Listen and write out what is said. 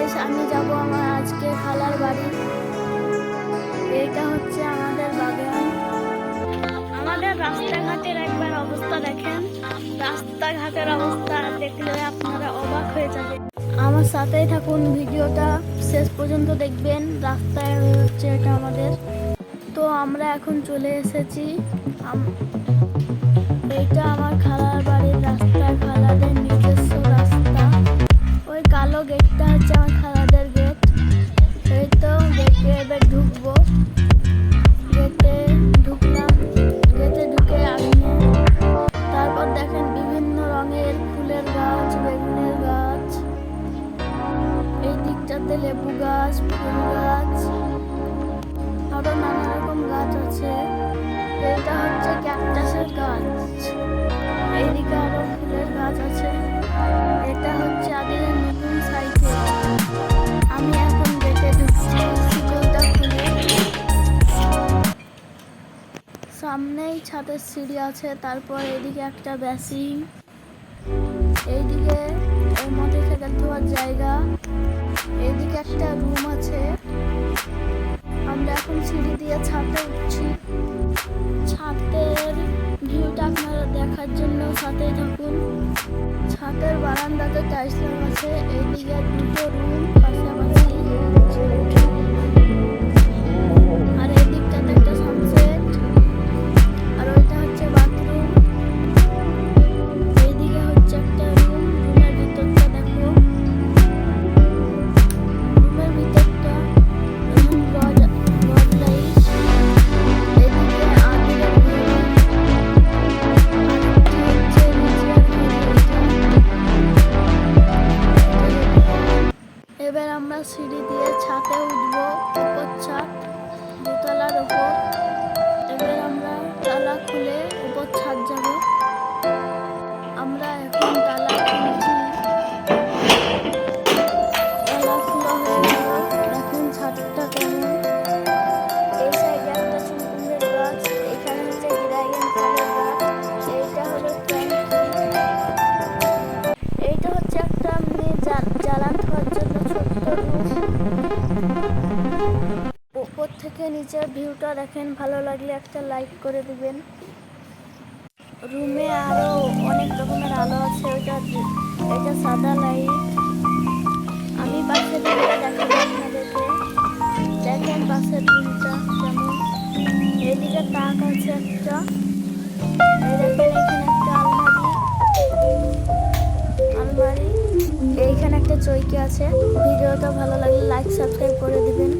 Guys, আমি যাব আমার আজকে খালার বাড়ি। এইটা হচ্ছে আমাদের বাগান। আমাদের রাস্তাঘাটের একবার অবস্থা দেখেন। রাস্তাঘাটের অবস্থা দেখলে আপনারা অবাক হয়ে যাবে। আমার সাথেই থাকুন, ভিডিওটা শেষ পর্যন্ত দেখবেন। রাস্তায় হচ্ছে এটা আমাদের। তো আমরা এখন চলে এসেছি। এইটা আমার খালার বাড়ির রাস্তা, খালাদের নিজস্ব রাস্তা। ওই কালো গেটটা হচ্ছে আমার খালাদের গেট। এই তো গেটে এবার ঢুকবো। গেটে ঢুকলাম, গেটে ঢুকে আগুনে। তারপর দেখেন বিভিন্ন রঙের ফুলের গাছ, বেগুনের গাছ। এই দিকটাতে লেবু গাছ, ফুল গাছ, আরো নানা রকম গাছ আছে। এইটা হচ্ছে ক্যাকটাসের গাছ। এইদিকে আরো ফুলের গাছ আছে। এটা হচ্ছে আদিলের নতুন সাইকেল। আমি এখন গেটে ঢুকছি, শিকলটা খুলে। সামনেই ছাদের সিঁড়ি আছে। তারপর এদিকে একটা বেসিন, এইদিকে এই মোটরসাইকেল ধোয়ার জায়গা, এইদিকে একটা রুম আছে। আমরা এখন সিঁড়ি দিয়ে ছাদে উঠছি। ছাদের ভিউটা আপনারা দেখার জন্য সাথেই থাকুন। ছাদের বারান্দাতে টাইলস লাগানো আছে। এইদিকে দুটো রুম পাশাপাশি, আর এই দিকটাতে একটা সানসেট, আর ওইটা হচ্ছে বাথরুম। এইদিকে হচ্ছে একটা রুম। রুমের ভিতরটা দেখো, রুমের ভিতরটা রড লাইট। এইদিকে আদিলের ঘর, আরেকটি হচ্ছে নিচের ঘর। এবার আমরা সিঁড়ি দিয়ে ছাদে উঠবো, উপর ছাদ, দোতলার উপর। এবার আমরা তালা খুলে উপর ছাদ যাব। আমরা এখন তালা খুলছি। তালা খোলা হয়ে গেল। দেখুন ছাদটা কেমন। এই সাইডে একটা চুনকুমড়ের গাছ, এখানে হচ্ছে ড্রাগন ফলের গাছ। এইটা হলো ট্যাঙ্কি। এইটা হচ্ছে একটা জ্বালান ধোয়ার জন্য ছোট্ট রুম। উপর থেকে নিচের ভিউটা দেখেন। ভালো লাগলে একটা লাইক করে দিবেন। রুমে আরো অনেক রকমের আলো আছে। এটা সাদা লাইট। আমি পাশের রুমটা দেখাবো আপনাদেরকে। দেখেন পাশের রুমটা কেমন। এদিকে তাক আছে একটা। এই দেখেন এখানে একটা আলমারি, এইখানে একটা চৌকি আছে। ভিডিওটা ভালো লাগলে লাইক সাবস্ক্রাইব করে দিবেন।